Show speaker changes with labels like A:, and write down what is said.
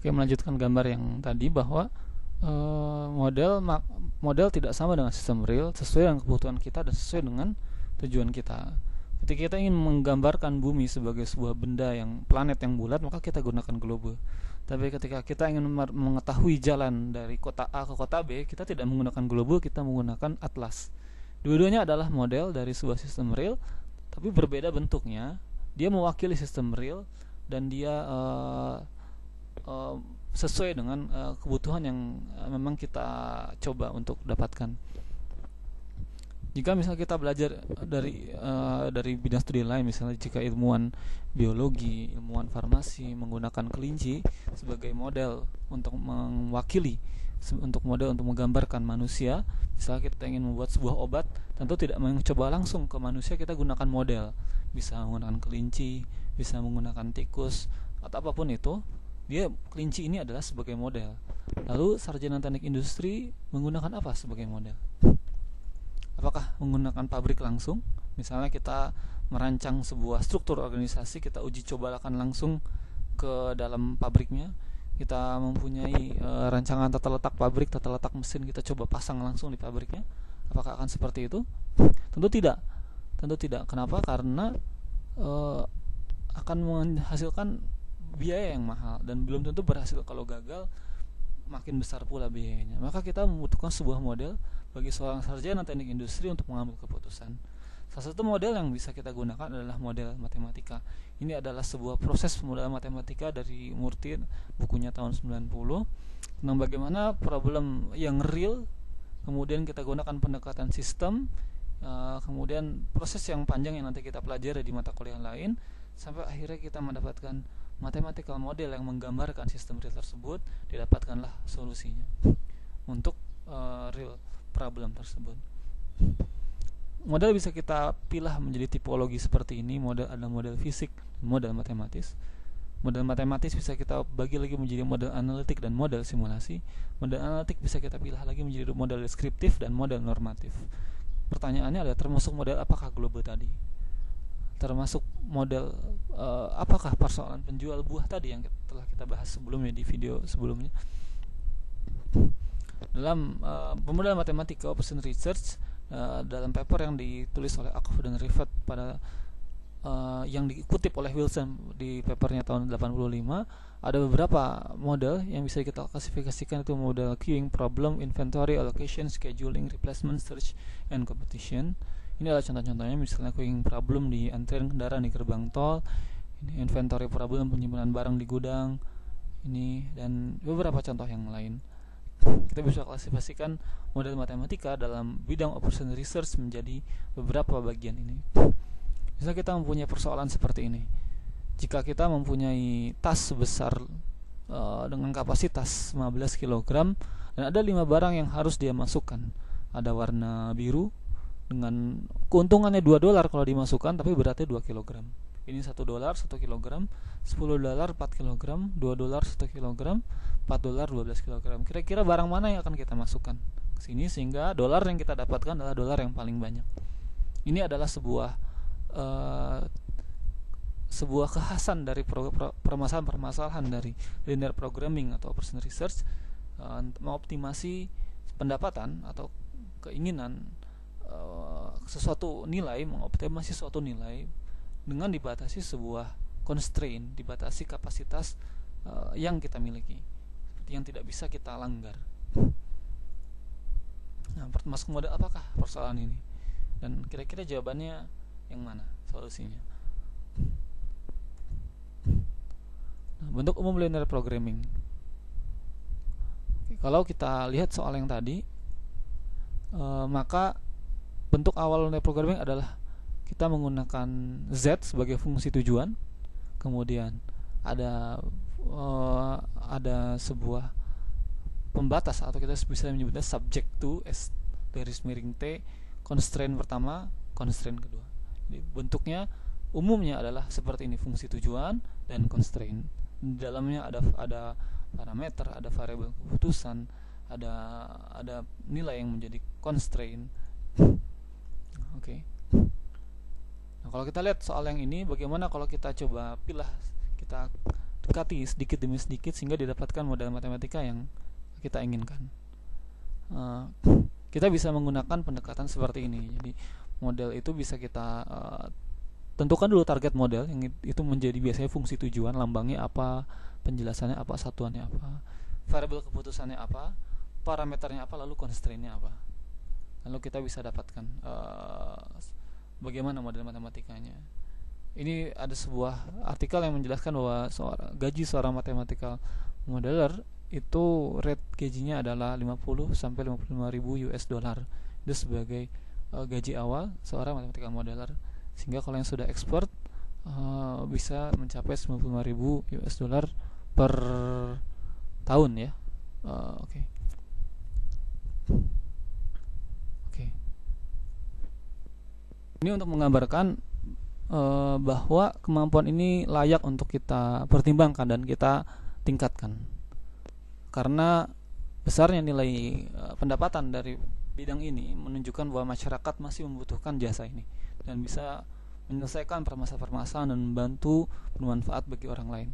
A: Oke, melanjutkan gambar yang tadi bahwa model tidak sama dengan sistem real, sesuai dengan kebutuhan kita dan sesuai dengan tujuan kita. Ketika kita ingin menggambarkan bumi sebagai sebuah benda yang planet yang bulat, maka kita gunakan globe. Tapi ketika kita ingin mengetahui jalan dari kota A ke kota B, kita tidak menggunakan globe, kita menggunakan atlas. Dua-duanya adalah model dari sebuah sistem real, tapi berbeda bentuknya. Dia mewakili sistem real dan dia sesuai dengan kebutuhan yang memang kita coba untuk dapatkan. Jika misalnya kita belajar dari bidang studi lain, misalnya jika ilmuwan biologi, ilmuwan farmasi menggunakan kelinci sebagai model untuk mewakili, untuk model untuk menggambarkan manusia, misalnya kita ingin membuat sebuah obat, tentu tidak mencoba langsung ke manusia, kita gunakan model, bisa menggunakan kelinci, bisa menggunakan tikus atau apapun itu. Dia kelinci ini adalah sebagai model. Lalu sarjana teknik industri menggunakan apa sebagai model? Apakah menggunakan pabrik langsung? Misalnya kita merancang sebuah struktur organisasi, kita uji cobakan langsung ke dalam pabriknya. Kita mempunyai rancangan tata letak pabrik, tata letak mesin, kita coba pasang langsung di pabriknya. Apakah akan seperti itu? Tentu tidak. Tentu tidak. Kenapa? Karena akan menghasilkan biaya yang mahal dan belum tentu berhasil. Kalau gagal, makin besar pula biayanya. Maka kita membutuhkan sebuah model bagi seorang sarjana teknik industri untuk mengambil keputusan. Salah satu model yang bisa kita gunakan adalah model matematika. Ini adalah sebuah proses model matematika dari Murty, bukunya tahun 90, tentang bagaimana problem yang real, kemudian kita gunakan pendekatan sistem, kemudian proses yang panjang yang nanti kita pelajari di mata kuliah lain, sampai akhirnya kita mendapatkan mathematical model yang menggambarkan sistem real tersebut, didapatkanlah solusinya untuk real problem tersebut. Model bisa kita pilih menjadi tipologi seperti ini. Model ada model fisik, model matematis. Model matematis bisa kita bagi lagi menjadi model analitik dan model simulasi. Model analitik bisa kita pilih lagi menjadi model deskriptif dan model normatif. Pertanyaannya adalah termasuk model apakah globe tadi? Termasuk model apakah persoalan penjual buah tadi yang telah kita bahas sebelumnya di video sebelumnya. Dalam pemodelan matematika operation research, dalam paper yang ditulis oleh Akhoff dan Rifat pada yang dikutip oleh Wilson di papernya tahun 85, ada beberapa model yang bisa kita klasifikasikan, itu model queuing problem, inventory, allocation, scheduling, replacement, search, and competition. Ini adalah contoh-contohnya, misalnya queuing problem di antrian kendaraan di gerbang tol, ini inventory problem penyimpanan barang di gudang, ini dan beberapa contoh yang lain. Kita bisa klasifikasikan model matematika dalam bidang operation research menjadi beberapa bagian ini. Misalnya kita mempunyai persoalan seperti ini. Jika kita mempunyai tas sebesar dengan kapasitas 15 kg dan ada 5 barang yang harus dia masukkan. Ada warna biru dengan keuntungannya $2 kalau dimasukkan, tapi beratnya 2 kg. Ini $1 1 kg, $10 4 kg, $2 1 kg, $4 12 kg. Kira-kira barang mana yang akan kita masukkan ke sini sehingga dolar yang kita dapatkan adalah dolar yang paling banyak. Ini adalah sebuah kekhasan dari permasalahan-permasalahan dari linear programming atau operation research, mengoptimasi pendapatan atau keinginan sesuatu nilai, mengoptimasi suatu nilai dengan dibatasi sebuah constraint, dibatasi kapasitas yang kita miliki, yang tidak bisa kita langgar. Nah, masuk model apakah persoalan ini? Dan kira-kira jawabannya yang mana? Solusinya. Nah, bentuk umum linear programming. Kalau kita lihat soal yang tadi, maka bentuk awal linear programming adalah kita menggunakan Z sebagai fungsi tujuan, kemudian ada sebuah pembatas atau kita bisa menyebutnya subject to S garis miring T, constraint pertama, constraint kedua. Jadi bentuknya umumnya adalah seperti ini, fungsi tujuan dan constraint. Di dalamnya ada parameter, ada variabel keputusan, ada nilai yang menjadi constraint. Oke. Nah, kalau kita lihat soal yang ini, bagaimana kalau kita coba pilih, kita dekati sedikit demi sedikit sehingga didapatkan model matematika yang kita inginkan. Kita bisa menggunakan pendekatan seperti ini. Jadi model itu bisa kita tentukan dulu target model yang itu menjadi biasanya fungsi tujuan, lambangnya apa, penjelasannya apa, satuannya apa, variabel keputusannya apa, parameternya apa, lalu constraint-nya apa. Lalu kita bisa dapatkan bagaimana model matematikanya. Ini ada sebuah artikel yang menjelaskan bahwa gaji seorang mathematical modeler itu rate gajinya adalah 50 sampai 55 ribu US dollar. Itu sebagai gaji awal seorang mathematical modeler. Sehingga kalau yang sudah expert bisa mencapai 95 ribu US dollar per tahun ya. Oke. Ini untuk menggambarkan bahwa kemampuan ini layak untuk kita pertimbangkan dan kita tingkatkan, karena besarnya nilai pendapatan dari bidang ini menunjukkan bahwa masyarakat masih membutuhkan jasa ini dan bisa menyelesaikan permasalahan-permasalahan dan membantu bermanfaat bagi orang lain.